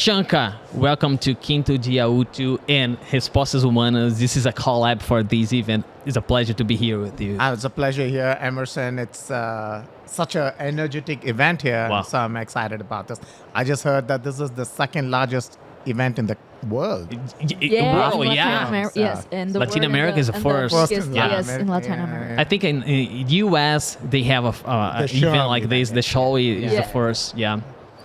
Shankar, welcome to Quinto Dia Útil and Respostas Humanas. This is a collab for this event. It's a pleasure to be here with you. It's a pleasure here, Emerson. It's such an energetic event here, Wow. so I'm excited about this. I just heard that this is the second largest event in the world. Wow, in Latin yeah. America, yes, and the Latin world and America is the first. First yes, in yes, Latin in Latin America. America. I think in US they have an show event like this. event. The show is Yeah. the first, yeah.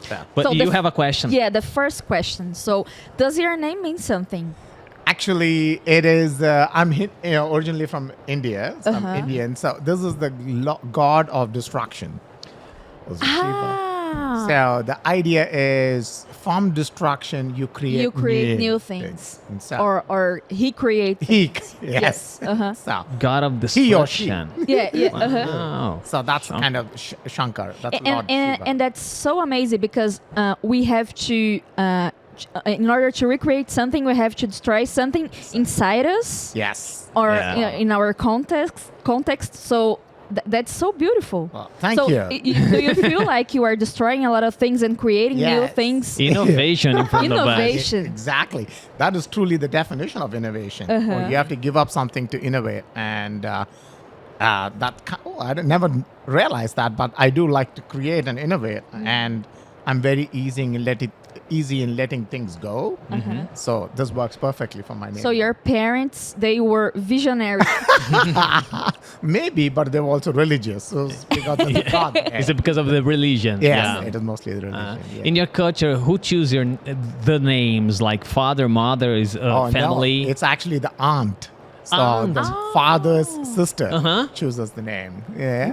Yeah. But So you the- have a question. Yeah, the first question. So, does your name mean something? Actually, it is. I'm originally from India. So I'm Indian. So this is the god of destruction. This is Shiva. So the idea is, from destruction, you create You create new things, And so or he creates. he, Yes. yes. So God of He or she. destruction. Yeah, yeah. Wow. so that's kind of Shankar. That's Lord And Shiva. and that's so amazing because we have to. In order to recreate something, we have to destroy something inside us, yes. or Yeah. in our context. So that's so beautiful. Well, thank so you. Do you feel like you are destroying a lot of things and creating new Yes. things? Innovation in front of us. Innovation. Exactly. That is truly the definition of innovation. Well, you have to give up something to innovate, and I never realized that, but I do like to create and innovate, and I'm very easy in letting things go. So this works perfectly for my name. So your parents, they were visionary. Maybe, but they were also religious. So it's because of the God. Is it because of the religion? Yes, Yeah. it is mostly the religion. yeah. In your culture, who choose the names? Like father, mother, is Oh, family? no, it's actually the aunt. So Aunt. the father's sister Uh-huh. chooses the name. Yeah.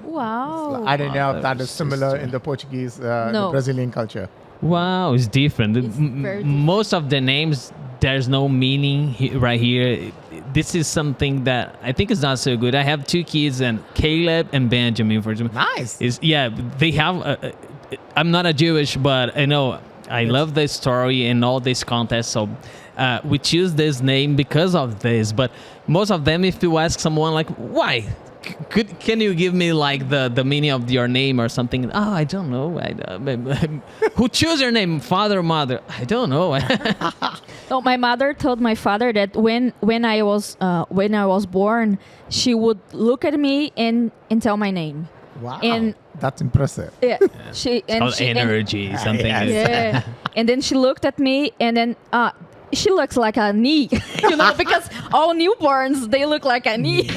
Wow. I don't know if that Father's is similar sister. in the Portuguese, No. the Brazilian culture. Wow, it's different. It's very different. Most of the names, there's no meaning right here. This is something that I think is not so good. I have two kids, and Caleb and Benjamin, for example. Nice. They have. I'm not a Jewish, but I know I love this story and all this context. So we choose this name because of this. But most of them, if you ask someone like, why? Can you give me like the meaning of your name or something? Oh, I don't know. Who chose your name, father or mother? I don't know. So my mother told my father that when I was born, she would look at me and tell my name. Wow. And that's impressive. yeah, she and Called she and- energy, something. yes. yeah, and then she looked at me, and then she looks like a knee, because all newborns, they look like a knee.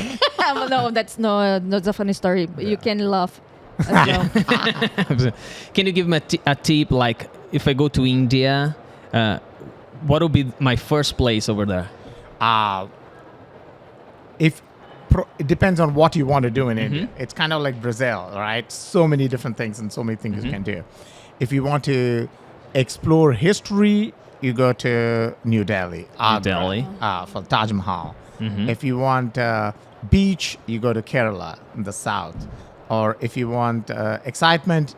No, that's not a funny story. You can laugh. I don't know. Can you give me a tip? Like, if I go to India, what would be my first place over there? It depends on what you want to do in India. It's kind of like Brazil, right? So many different things and so many things you can do. If you want to explore history, you go to New Delhi, Agra, Delhi. For Taj Mahal. If you want beach, you go to Kerala in the south. Or if you want excitement,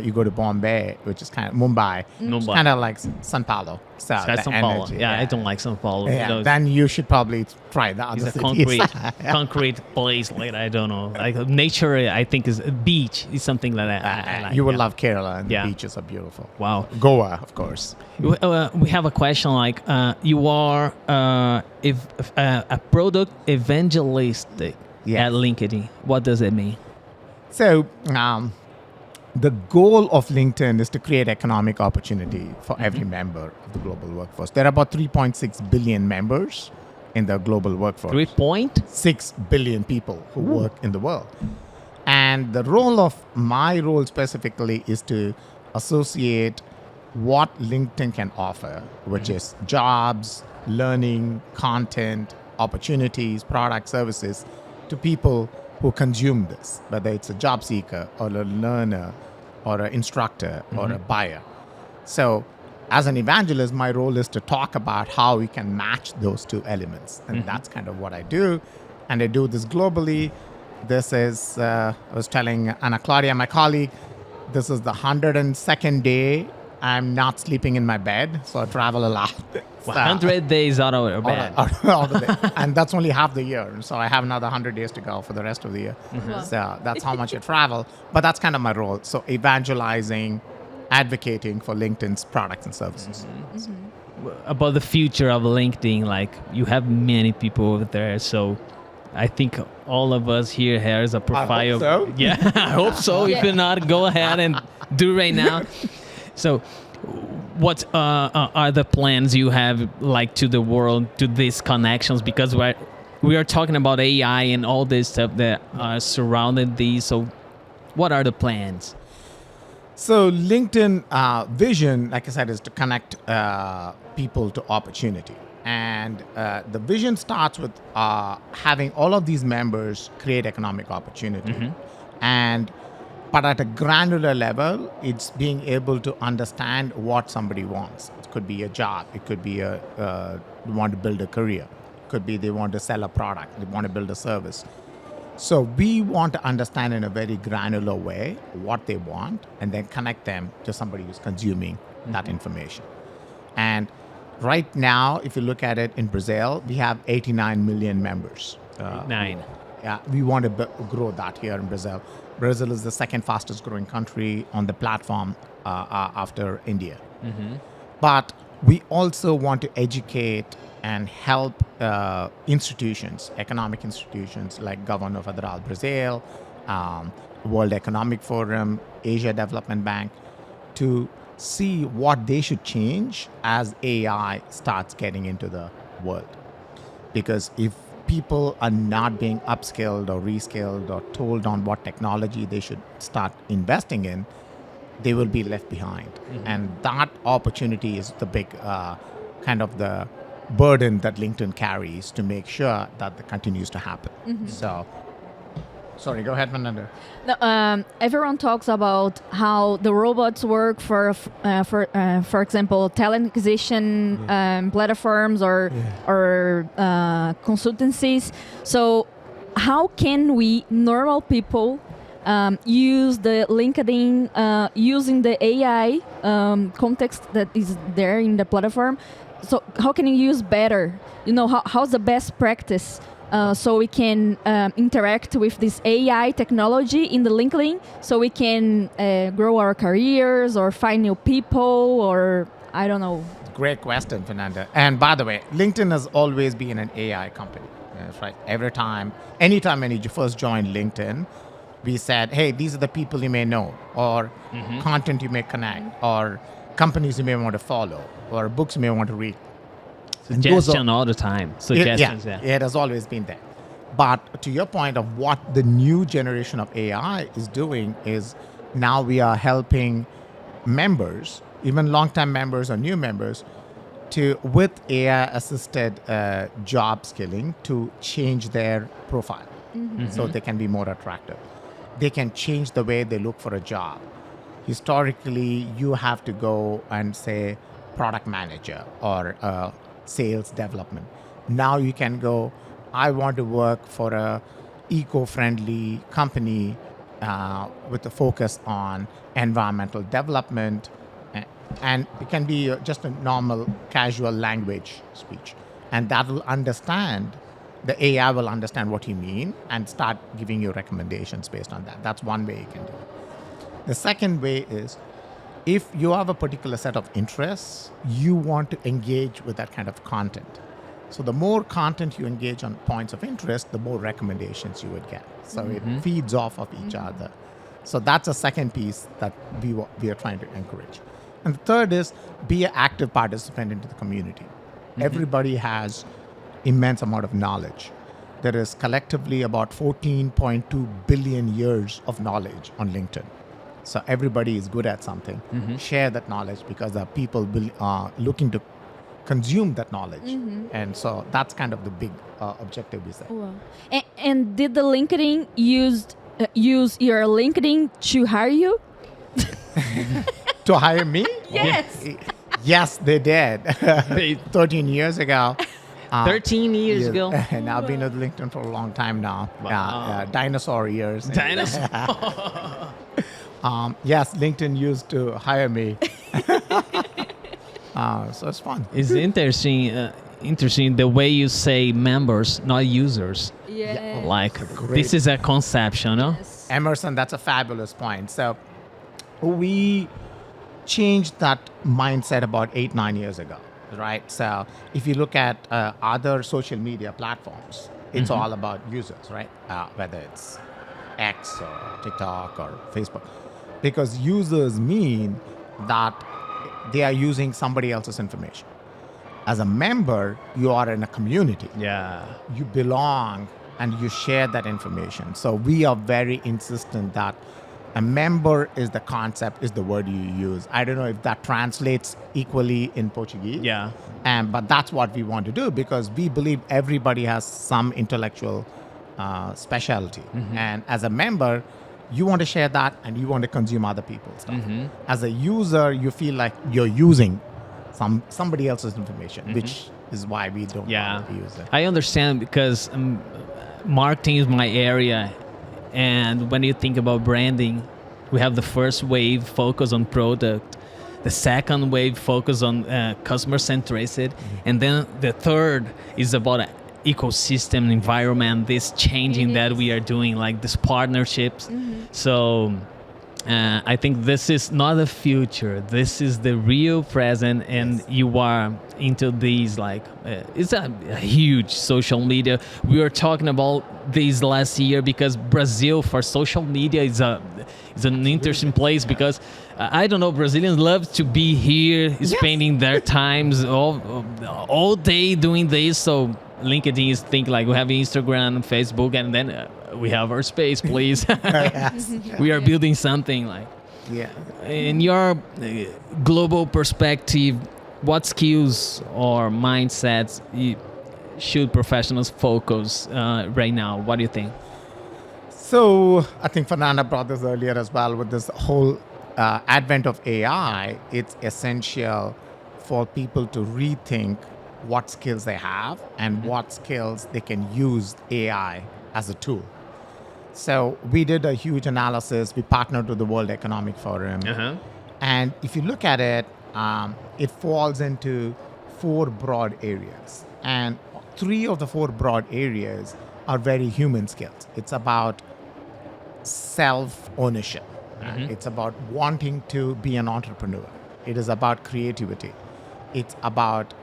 you go to Bombay, which is kind of Mumbai. It's kind of like São Paulo. So That's the São Paulo. energy, Yeah, I don't like São Paulo. Yeah, You know, then you should probably try the it's other a cities. concrete place. Like, I don't know. Like nature, I think is a beach. Is something like that. I like, You will yeah. love Kerala, and Yeah. the beaches are beautiful. Wow. Goa, of course. We have a question like, you are a product evangelistic Yes. at LinkedIn. What does it mean? So, the goal of LinkedIn is to create economic opportunity for every member of the global workforce. There are about 3.6 billion members in the global workforce. 3 billion people who work in the world. And the role my role specifically is to associate what LinkedIn can offer, which is jobs, learning, content, opportunities, products, services, to people who consume this, whether it's a job seeker or a learner or an instructor or a buyer. So as an evangelist, my role is to talk about how we can match those two elements. And that's kind of what I do. And I do this globally. This is, I was telling Ana Claudia, my colleague, this is the 102nd day I'm not sleeping in my bed, so I travel a lot. 100 days out of your bed. Out of it. And that's only half the year. So I have another 100 days to go for the rest of the year. Wow. So that's how much I travel. But that's kind of my role. So evangelizing advocating for LinkedIn's products and services. About the future of LinkedIn, like you have many people over there, so I think all of us here has a profile. so. Yeah, I hope so. If you're not, go ahead and do right now. So, what are the plans you have, like, to the world, to these connections? Because we are talking about AI and all this stuff that are surrounding these. So, what are the plans? So LinkedIn vision, like I said, is to connect people to opportunity. And the vision starts with having all of these members create economic opportunity. But at a granular level, it's being able to understand what somebody wants. It could be a job. It could be they want to build a career. It could be they want to sell a product. They want to build a service. So we want to understand in a very granular way what they want and then connect them to somebody who's consuming that information. And right now, if you look at it in Brazil, we have 89 million members. 9. Yeah, we want to grow that here in Brazil. Brazil is the second fastest growing country on the platform after India. But we also want to educate and help institutions, economic institutions like Governor Federal Brazil, World Economic Forum, Asia Development Bank, to see what they should change as AI starts getting into the world. Because if people are not being upskilled or reskilled or told on what technology they should start investing in, they will be left behind. And that opportunity is the big kind of the burden that LinkedIn carries to make sure that that continues to happen. So, sorry, go ahead, Fernando. Everyone talks about how the robots work for example, talent acquisition platforms or consultancies. So, how can we, normal people, use the LinkedIn using the AI context that is there in the platform? So how can you use better? How's the best practice so we can interact with this AI technology in the LinkedIn so we can grow our careers or find new people or I don't know. Great question, Fernanda. And by the way, LinkedIn has always been an AI company. That's right. Anytime when you first joined LinkedIn, we said, hey, these are the people you may know, or content you may connect, or companies you may want to follow, or books you may want to read. Suggestion all the time. Suggestions, It has always been there. But to your point of what the new generation of AI is doing is now we are helping members, even long-time members or new members, with AI-assisted job skilling to change their profile so they can be more attractive. They can change the way they look for a job. Historically, you have to go and say product manager or sales development. Now you can go, I want to work for a eco-friendly company with a focus on environmental development. And it can be just a normal, casual language speech. And that will understand, the AI will understand what you mean and start giving you recommendations based on that. That's one way you can do it. The second way is, if you have a particular set of interests, you want to engage with that kind of content. So the more content you engage on points of interest, the more recommendations you would get. So it feeds off of each other. So that's a second piece that we are trying to encourage. And the third is, be an active participant into the community. Everybody has immense amount of knowledge. There is collectively about 14.2 billion years of knowledge on LinkedIn. So everybody is good at something. Share that knowledge because there are people looking to consume that knowledge. And so that's kind of the big objective we say. Wow. And did the LinkedIn use your LinkedIn to hire you? To hire me? Yes. Yes, they did. 13 years ago. 13 years ago. And I've been at LinkedIn for a long time now. Wow. Dinosaur years. Dinosaur. Yes, LinkedIn used to hire me. So it's fun. It's interesting the way you say members, not users. Yes. Like, Great. this is a conception, no? Yes. Emerson, that's a fabulous point. So we changed that mindset about 8-9 years ago, right? So if you look at other social media platforms, it's all about users, right? Whether it's X or TikTok or Facebook, because users mean that they are using somebody else's information. As a member, you are in a community. Yeah. You belong and you share that information. So we are very insistent that a member is the concept, is the word you use. I don't know if that translates equally in Portuguese. Yeah. But that's what we want to do, because we believe everybody has some intellectual specialty. And as a member, you want to share that and you want to consume other people's stuff. As a user, you feel like you're using somebody else's information, which is why we don't want to use it. I understand, because marketing is my area. And when you think about branding, we have the first wave focus on product, the second wave focus on customer centricity, and then the third is about ecosystem, environment, this changing that we are doing, like these partnerships. So I think this is not the future. This is the real present, and you are into these, like, it's a huge social media. We were talking about this last year, because Brazil for social media is an interesting place, because I don't know, Brazilians love to be here, spending their times all day doing this. So LinkedIn is think like we have Instagram, Facebook, and then we have our space, please. We are building something like. In your global perspective, what skills or mindsets should professionals focus right now? What do you think? So I think Fernanda brought this earlier as well, with this whole advent of AI. It's essential for people to rethink what skills they have and what skills they can use AI as a tool. So we did a huge analysis. We partnered with the World Economic Forum. And if you look at it, it falls into 4 broad areas. And 3 of the 4 broad areas are very human skills. It's about self-ownership. It's about wanting to be an entrepreneur. It is about creativity. It's about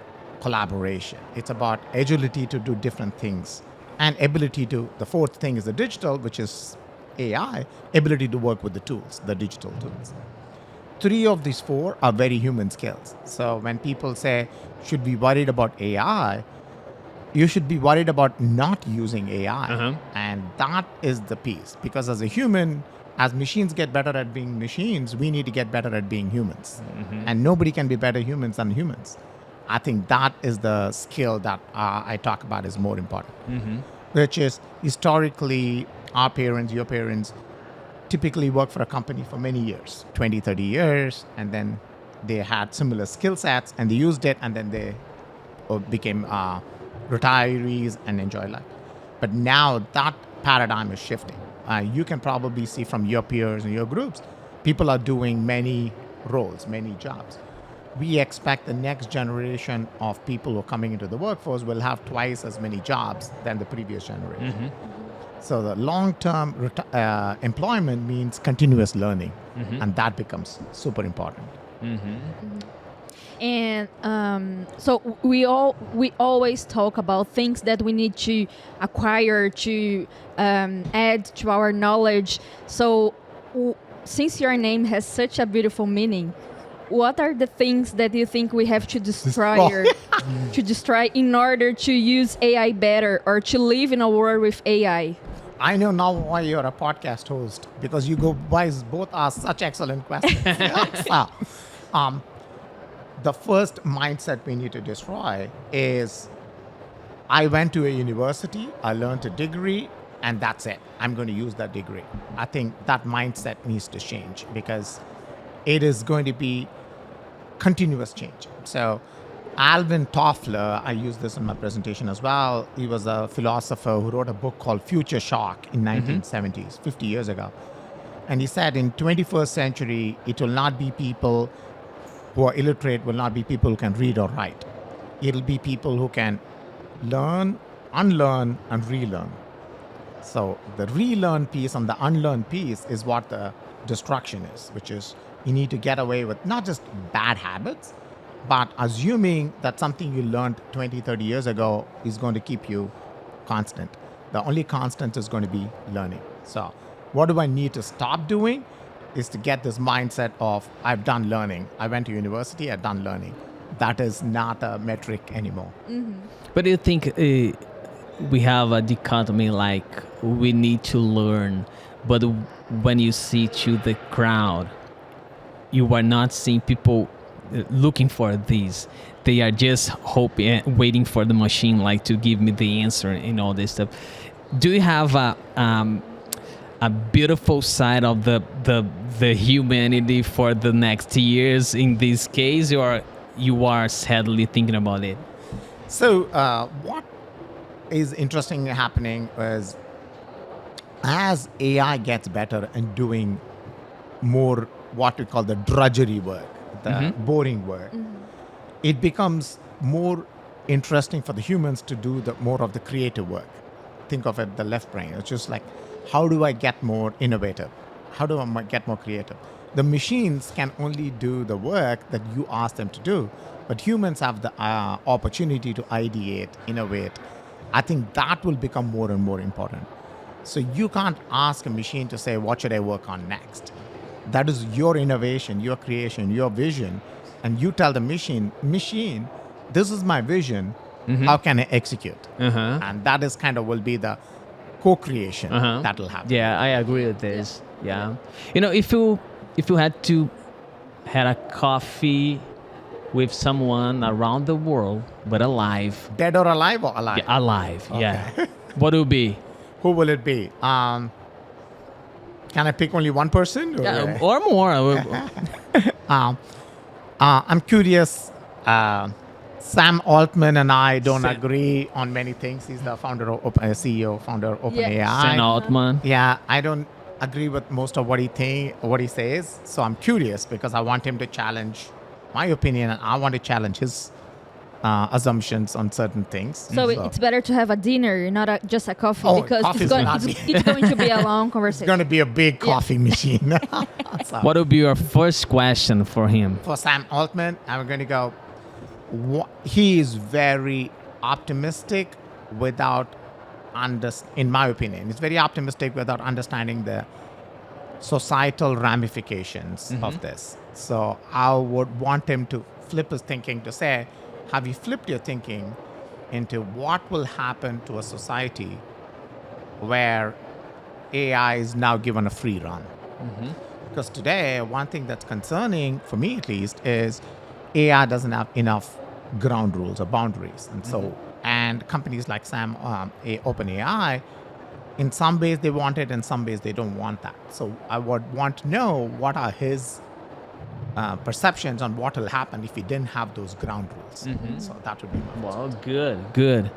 collaboration. It's about agility to do different things. And ability to, the 4th thing is the digital, which is AI, ability to work with the tools, the digital tools. 3 of these 4 are very human skills. So when people say, should be worried about AI, you should be worried about not using AI. And that is the piece. Because as a human, as machines get better at being machines, we need to get better at being humans. And nobody can be better humans than humans. I think that is the skill that I talk about is more important, which is historically our parents, your parents, typically worked for a company for many years, 20, 30 years, and then they had similar skill sets and they used it, and then they became retirees and enjoy life. But now that paradigm is shifting. You can probably see from your peers and your groups, people are doing many roles, many jobs. We expect the next generation of people who are coming into the workforce will have twice as many jobs than the previous generation. So the long-term employment means continuous learning, and that becomes super important. And so we always talk about things that we need to acquire, to add to our knowledge. So since your name has such a beautiful meaning, what are the things that you think we have to destroy in order to use AI better, or to live in a world with AI? I know now why you're a podcast host, because you guys both ask such excellent questions. The first mindset we need to destroy is, I went to a university, I learned a degree, and that's it. I'm going to use that degree. I think that mindset needs to change, because it is going to be continuous change. So Alvin Toffler, I use this in my presentation as well. He was a philosopher who wrote a book called Future Shock in 1970s, 50 years ago. And he said in 21st century, it will not be people who are illiterate, will not be people who can read or write. It'll be people who can learn, unlearn, and relearn. So the relearn piece and the unlearn piece is what the destruction is, which is You need to get away with not just bad habits, but assuming that something you learned 20, 30 years ago is going to keep you constant. The only constant is going to be learning. So what do I need to stop doing is to get this mindset of I've done learning. I went to university, I've done learning. That is not a metric anymore. But do you think we have a dichotomy like we need to learn, but when you see to the crowd, you are not seeing people looking for these. They are just hoping, waiting for the machine like to give me the answer and all this stuff. Do you have a beautiful side of the humanity for the next years in this case, or you are sadly thinking about it? So what is interesting happening is as AI gets better and doing more what we call the drudgery work, the boring work, it becomes more interesting for the humans to do the more of the creative work. Think of it, the left brain. It's just like, how do I get more innovative? How do I get more creative? The machines can only do the work that you ask them to do, but humans have the opportunity to ideate, innovate. I think that will become more and more important. So you can't ask a machine to say, what should I work on next? That is your innovation, your creation, your vision. And you tell the machine, this is my vision. How can I execute? And that is kind of will be the co-creation that will happen. Yeah, I agree with this. Yeah. You know, if you had to had a coffee with someone around the world, but alive. Dead or alive or alive? Yeah, alive, yeah. What would it be? Who will it be? Can I pick only one person? Or, Yeah, or more. I'm curious. Sam Altman and I don't agree on many things. He's the founder of CEO, founder of OpenAI. Sam Altman. Yeah, I don't agree with most of what he says. So I'm curious because I want him to challenge my opinion, and I want to challenge his assumptions on certain things. So it's better to have a dinner, not just a coffee, Oh, because coffee it's is not it's going to be a long It's conversation. going to be a big coffee machine. So, What would be your first question for him? for Sam Altman, I'm going to go. He is very optimistic without in my opinion, he's very optimistic without understanding the societal ramifications of this. So I would want him to flip his thinking to say, have you flipped your thinking into what will happen to a society where AI is now given a free run? Because today, one thing that's concerning, for me at least, is AI doesn't have enough ground rules or boundaries. And so, and companies like OpenAI, in some ways they want it, in some ways they don't want that. So I would want to know what are his perceptions on what will happen if we didn't have those ground rules. So that would be my Well, good.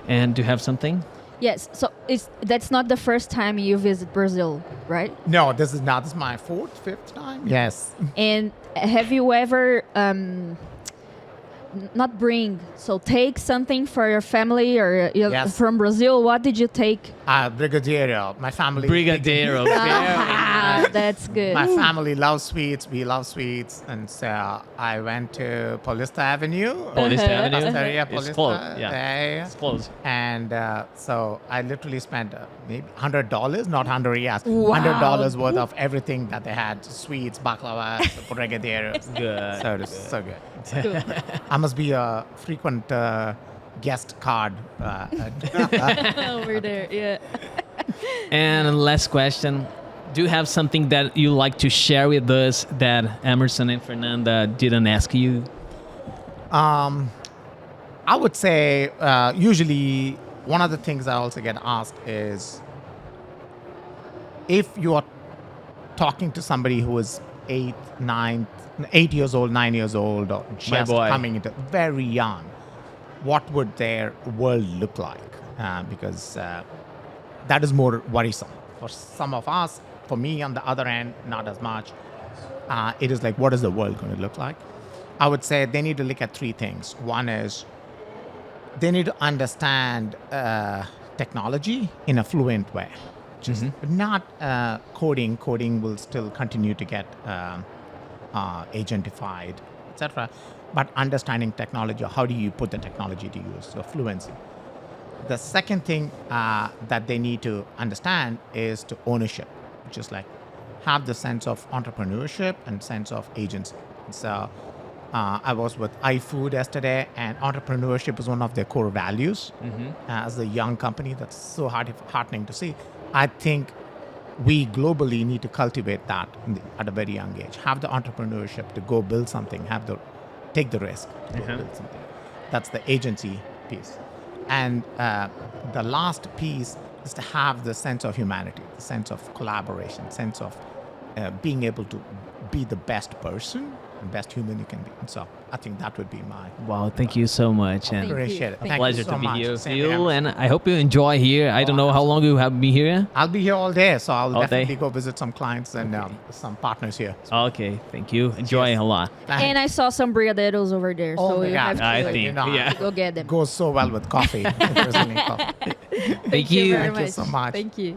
And do you have something? Yes. So that's not the first time you visit Brazil, right? No, this is my fifth time. Yes. And have you ever take something for your family or Yes. from Brazil? What did you take? Brigadeiro. My family. Brigadeiro. That's good. My family loves sweets. We love sweets. And so I went to Paulista Avenue. Paulista Avenue? Osteria It's Paulista. closed, yeah. Yeah. It's closed. And so I literally spent maybe $100, not 100 reais, Wow. $100 worth of everything that they had: sweets, baklava, brigadeiros. Good. So it was so good. Cool. I must be a frequent guest card. Over there, yeah. And last question. Do you have something that you like to share with us that Emerson and Fernanda didn't ask you? I would say usually one of the things I also get asked is if you are talking to somebody who is 8 years old, 9 years old, or just boy. coming into very young, what would their world look like? Because that is more worrisome. For some of us, for me on the other end, not as much. It is like, what is the world going to look like? I would say they need to look at three things. One is they need to understand technology in a fluent way. Just not coding. Coding will still continue to get agentified, etc. But understanding technology, how do you put the technology to use? So fluency. The second thing that they need to understand is to ownership, which is like have the sense of entrepreneurship and sense of agency. So I was with iFood yesterday, and entrepreneurship is one of their core values. As a young company, that's so heartening to see. I think we globally need to cultivate that at a very young age. Have the entrepreneurship to go build something, take the risk to go build something. That's the agency piece. And the last piece is to have the sense of humanity, the sense of collaboration, sense of being able to be the best person and best human you can be. And so I think that would be my... Wow, thank you so much. And Appreciate it. Thank you pleasure so to be much. here with Same you, here. and I hope you enjoy here. I don't know how long you have been here. I'll be here all day, so I'll All definitely day? go visit some clients and some partners here. Okay, thank you. Enjoy Cheers. a lot. And I saw some brigadeiros over there, Oh so my you God. have to I You think, know, yeah. go get them. Goes so well with coffee. If there's any coffee. Thank you. very Thank you so much. Thank you.